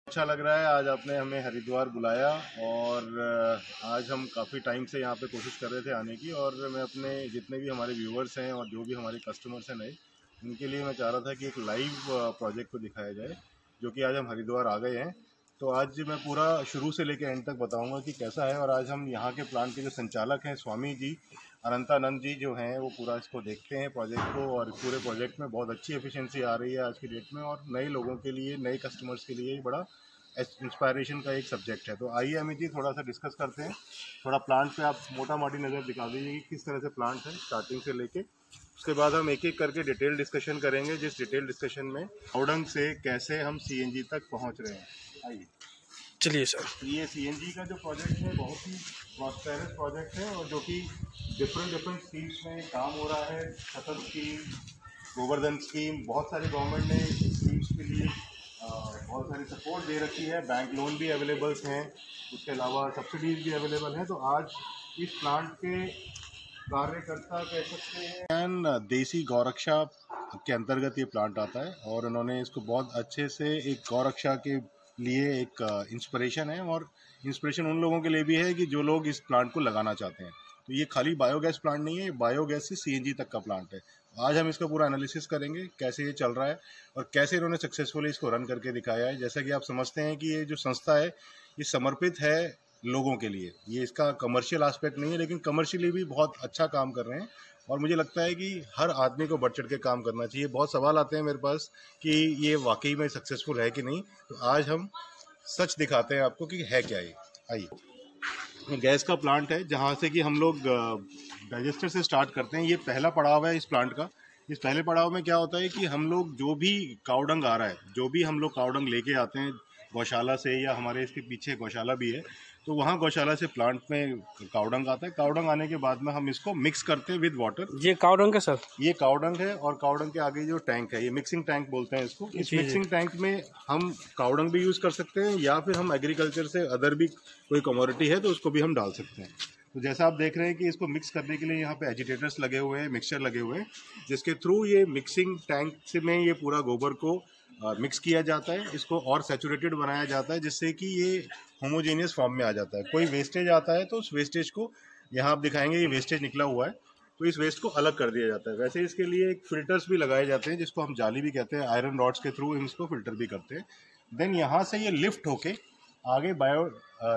अच्छा लग रहा है। आज आपने हमें हरिद्वार बुलाया और आज हम काफ़ी टाइम से यहाँ पे कोशिश कर रहे थे आने की, और मैं अपने जितने भी हमारे व्यूवर्स हैं और जो भी हमारे कस्टमर्स हैं नए, उनके लिए मैं चाह रहा था कि एक लाइव प्रोजेक्ट को दिखाया जाए, जो कि आज हम हरिद्वार आ गए हैं। तो आज मैं पूरा शुरू से लेकर एंड तक बताऊंगा कि कैसा है। और आज हम यहाँ के प्लांट के जो संचालक हैं स्वामी जी, अनंतानंद जी जो हैं, वो पूरा इसको देखते हैं प्रोजेक्ट को, और पूरे प्रोजेक्ट में बहुत अच्छी एफिशिएंसी आ रही है आज की डेट में, और नए लोगों के लिए, नए कस्टमर्स के लिए बड़ा इंस्पायरेशन का एक सब्जेक्ट है। तो आइए अमित जी थोड़ा सा डिस्कस करते हैं। थोड़ा प्लांट पे आप मोटा मोटी नज़र दिखा दीजिए कि किस तरह से प्लांट है स्टार्टिंग से लेके। उसके बाद हम एक एक करके डिटेल डिस्कशन करेंगे, जिस डिटेल डिस्कशन में कावडंग से कैसे हम सीएनजी तक पहुंच रहे हैं। आइए चलिए सर। ये सीएनजी का जो प्रोजेक्ट है बहुत ही प्रॉस्पेरस प्रोजेक्ट है, और जो कि डिफरेंट स्कीम्स में काम हो रहा है। सतत स्कीम, गोवर्धन स्कीम, बहुत सारी गवर्नमेंट ने स्कीम्स के लिए बहुत सारी सपोर्ट दे रखी है। बैंक लोन भी अवेलेबल हैं, उसके अलावा सब्सिडीज भी अवेलेबल हैं। तो आज इस प्लांट के कार्यकर्ता कह सकते हैं देसी गौरक्षा के अंतर्गत ये प्लांट आता है, और उन्होंने इसको बहुत अच्छे से एक गौरक्षा के लिए एक इंस्पिरेशन है, और इंस्पिरेशन उन लोगों के लिए भी है कि जो लोग इस प्लांट को लगाना चाहते हैं। तो ये खाली बायोगैस प्लांट नहीं है, बायोगैस से सीएनजी तक का प्लांट है। आज हम इसका पूरा एनालिसिस करेंगे, कैसे ये चल रहा है और कैसे इन्होंने सक्सेसफुली इसको रन करके दिखाया है। जैसा कि आप समझते हैं कि ये जो संस्था है ये समर्पित है लोगों के लिए, ये इसका कमर्शियल एस्पेक्ट नहीं है, लेकिन कमर्शियली भी बहुत अच्छा काम कर रहे हैं। और मुझे लगता है कि हर आदमी को बढ़ चढ़ के काम करना चाहिए। बहुत सवाल आते हैं मेरे पास कि ये वाकई में सक्सेसफुल है कि नहीं, तो आज हम सच दिखाते हैं आपको कि है क्या ये। आइए, गैस का प्लांट है जहाँ से कि हम लोग डाइजेस्टर से स्टार्ट करते हैं। ये पहला पड़ाव है इस प्लांट का। इस पहले पड़ाव में क्या होता है कि हम लोग जो भी कावडंग आ रहा है, जो भी हम लोग कावडंग लेके आते हैं गौशाला से, या हमारे इसके पीछे गौशाला भी है, तो वहाँ गौशाला से प्लांट में कावडंग आता है। कावडंग आने के बाद में हम इसको मिक्स करते हैं विद वाटर। ये कावडंग है सर? ये कावडंग है, और कावडंग के आगे जो टैंक है, ये मिक्सिंग टैंक बोलते हैं इसको। इस मिक्सिंग टैंक में हम कावडंग भी यूज़ कर सकते हैं, या फिर हम एग्रीकल्चर से अदर भी कोई कमोडिटी है तो उसको भी हम डाल सकते हैं। तो जैसा आप देख रहे हैं कि इसको मिक्स करने के लिए यहाँ पे एजिटेटर्स लगे हुए हैं, मिक्सचर लगे हुए हैं, जिसके थ्रू ये मिक्सिंग टैंक से में ये पूरा गोबर को मिक्स किया जाता है, इसको और सैचुरेटेड बनाया जाता है, जिससे कि ये होमोजेनियस फॉर्म में आ जाता है। कोई वेस्टेज आता है तो उस वेस्टेज को, यहाँ आप दिखाएंगे ये वेस्टेज निकला हुआ है, तो इस वेस्ट को अलग कर दिया जाता है। वैसे इसके लिए एक फिल्टर्स भी लगाए जाते हैं, जिसको हम जाली भी कहते हैं। आयरन रॉड्स के थ्रू हम इसको फिल्टर भी करते हैं। देन यहाँ से ये लिफ्ट होके आगे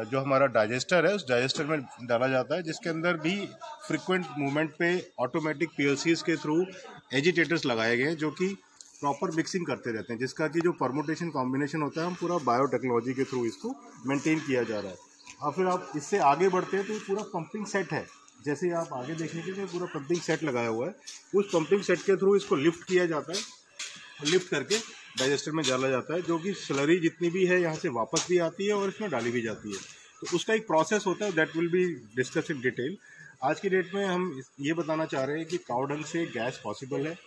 जो हमारा डाइजेस्टर है, उस डाइजेस्टर में डाला जाता है, जिसके अंदर भी फ्रिक्वेंट मूवमेंट पे ऑटोमेटिक पीएलसीज के थ्रू एजिटेटर्स लगाए गए हैं, जो कि प्रॉपर मिक्सिंग करते रहते हैं, जिसका कि जो परमुटेशन कॉम्बिनेशन होता है, हम पूरा बायोटेक्नोलॉजी के थ्रू इसको मेंटेन किया जा रहा है। और फिर आप इससे आगे बढ़ते हैं तो पूरा पंपिंग सेट है। जैसे आप आगे देखेंगे कि पूरा पंपिंग सेट लगाया हुआ है, उस पंपिंग सेट के थ्रू इसको लिफ्ट किया जाता है। लिफ्ट करके डाइजेस्टर में डाला जाता है, जो कि स्लरी जितनी भी है यहाँ से वापस भी आती है और इसमें डाली भी जाती है। तो उसका एक प्रोसेस होता है, that will be discuss in detail. आज की डेट में हम ये बताना चाह रहे हैं कि कावडंग से गैस पॉसिबल है।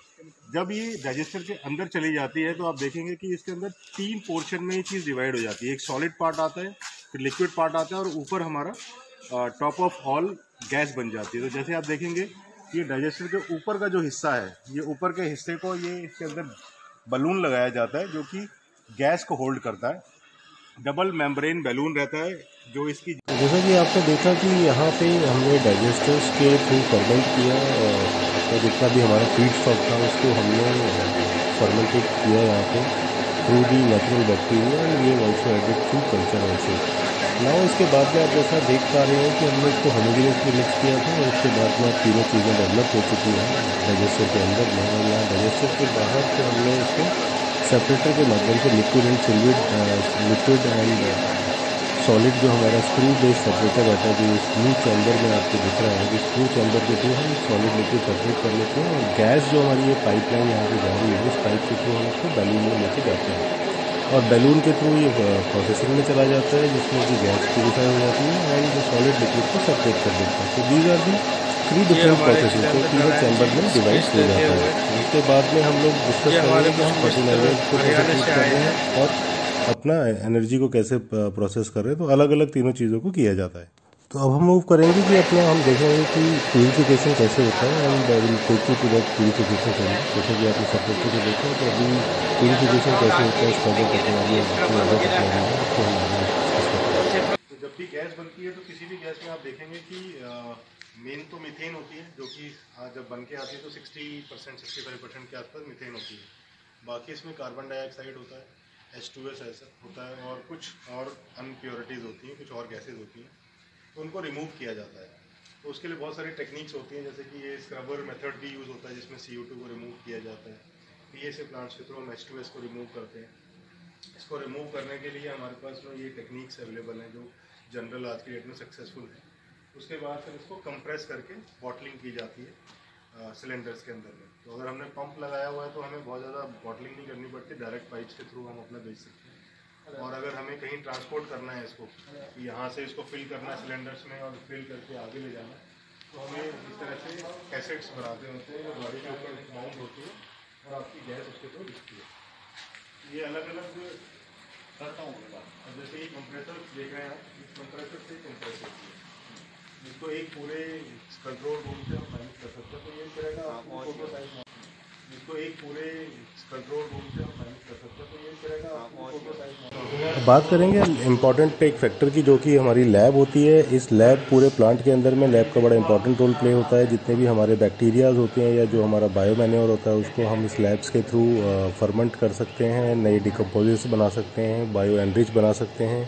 जब ये डाइजेस्टर के अंदर चली जाती है तो आप देखेंगे कि इसके अंदर 3 पोर्शन में ये चीज़ डिवाइड हो जाती है। एक सॉलिड पार्ट आता है, फिर लिक्विड पार्ट आता है, और ऊपर हमारा टॉप ऑफ ऑल गैस बन जाती है। तो जैसे आप देखेंगे ये डाइजेस्टर के ऊपर का जो हिस्सा है, ये ऊपर के हिस्से को ये इसके अंदर बलून लगाया जाता है, जो कि गैस को होल्ड करता है। डबल मेम्ब्रेन बैलून रहता है जो इसकी, जैसा कि आपने देखा कि यहाँ पे हमने डाइजेस्टर्स के थ्रू फर्मेंट किया, और जितना भी हमारा फीड स्टॉक था उसको हमने फर्मेंटेड किया यहाँ पे through the natural bacteria, and ये also added through culture also. Now इसके बाद में आप जैसा देख पा रहे हैं कि हमने इसको होमोजेनियसली मिक्स किया था, और उसके बाद में तीनों चीज़ें डेवलप हो चुकी हैं डाइजेस्टर के अंदर में। और यहाँ डाइजेस्टर के बाहर तो हमने इसको सेपरेटर के माध्यम से लिक्विड एंड सॉलिड जो हमारा स्क्रू बेस्ड सेपरेटर रहता है, जो स्क्रू चैम्बर में आपको दिख रहा है, कि स्क्रू चैम्बर के थ्रू हम सॉलिड लिक्विड सेपरेट कर लेते हैं, और गैस जो हमारी ये पाइपलाइन यहाँ से जा रही है, उस पाइप के थ्रू हम इसको बैलून में लेके जाते हैं, और बैलून के थ्रू ये प्रोसेसिंग में चला जाता है, जिसमें कि गैस प्यूरीफाई हो जाती है एंड जो सॉलिड लिक्विड को सेपरेट कर देता है। तो these are the 3 different processing को तीनों चैम्बर में डिवाइड हो जाता है। उसके बाद में हम लोग डिस्कस करेंगे कि हम फर्टिलाइजर को कैसे यूज कर रहे हैं और अपना एनर्जी को कैसे प्रोसेस कर रहे हैं। तो अलग अलग तीनों चीज़ों को किया जाता है। तो अब हम मूव करेंगे कि अपने हम देखेंगे कि प्यूरिफिकेशन कैसे होता है and will take you to that purification करेंगे। जैसे कि आपने सेपरेटर को देखा तो अभी प्यूरिफिकेशन कैसे होता है स्ट्रगल टेक्नोलॉजी उसको हम आगे। तो जब भी गैस बनती है तो किसी भी गैस में आप देखेंगे कि मेन तो मीथेन होती है, जो कि जब बन के आती है तो 60% 65% के आसपास मीथेन होती है। बाकी इसमें कार्बन डाइऑक्साइड होता है, H2S ऐसा होता है और कुछ और अनप्योरिटीज़ होती हैं, कुछ और गैसेज होती हैं, तो उनको रिमूव किया जाता है। तो उसके लिए बहुत सारी टेक्निक्स होती हैं, जैसे कि ये स्क्रबर मेथड भी यूज़ होता है जिसमें CO2 को रिमूव किया जाता है। PSA प्लांट्स के थ्रू हम H2S को रिमूव करते हैं। इसको रिमूव करने के लिए हमारे पास में ये टेक्निक्स अवेलेबल हैं जो जनरल आज की डेट में सक्सेसफुल है। उसके बाद फिर इसको कंप्रेस करके बॉटलिंग की जाती है सिलेंडर्स के अंदर में। तो अगर हमने पंप लगाया हुआ है तो हमें बहुत ज़्यादा बॉटलिंग नहीं करनी पड़ती, डायरेक्ट पाइप्स के थ्रू हम अपना बेच सकते हैं। और अगर हमें कहीं ट्रांसपोर्ट करना है इसको, यहाँ से इसको फिल करना है सिलेंडर्स में और फिल करके आगे ले जाना है, तो हमें इस तरह से कैसेट्स बनाते होते हैं जो गाड़ी के ऊपर माउंट होती है और आपकी गैस उसके थ्रू दिखती है। ये अलग अलग करता हूँ। अब जैसे ये कंप्रेसर देख रहे हैं आप, इस कंप्रेसर से कंप्रेसर इसको एक पूरे कंट्रोल रूम से हम मैनेज कर सकते हैं। तो ये करेगा इसको एक पूरे कंट्रोल रूम से हम मैनेज कर सकते हैं। तो ये करेगा। बात करेंगे इम्पॉर्टेंट एक फैक्टर की, जो कि हमारी लैब होती है। इस लैब पूरे प्लांट के अंदर में लैब का बड़ा इंपॉर्टेंट रोल प्ले होता है। जितने भी हमारे बैक्टीरियाज होते हैं या जो हमारा बायो मैन्योर होता है उसको हम इस लैब्स के थ्रू फर्मेंट कर सकते हैं, नए डिकम्पोजिट्स बना सकते हैं, बायो एनरिच बना सकते हैं।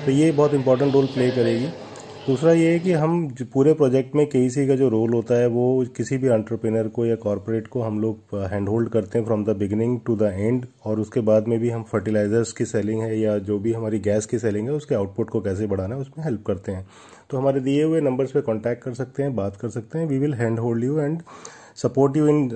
तो ये बहुत इंपॉर्टेंट रोल प्ले करेगी। दूसरा ये है कि हम पूरे प्रोजेक्ट में KEC का जो रोल होता है वो किसी भी एंटरप्रेन्योर को या कॉरपोरेट को हम लोग हैंड होल्ड करते हैं from the beginning to the end. और उसके बाद में भी हम फर्टिलाइजर्स की सेलिंग है या जो भी हमारी गैस की सेलिंग है उसके आउटपुट को कैसे बढ़ाना है उसमें हेल्प करते हैं। तो हमारे दिए हुए नंबर्स पे कांटेक्ट कर सकते हैं, बात कर सकते हैं। We will hand hold you and support you in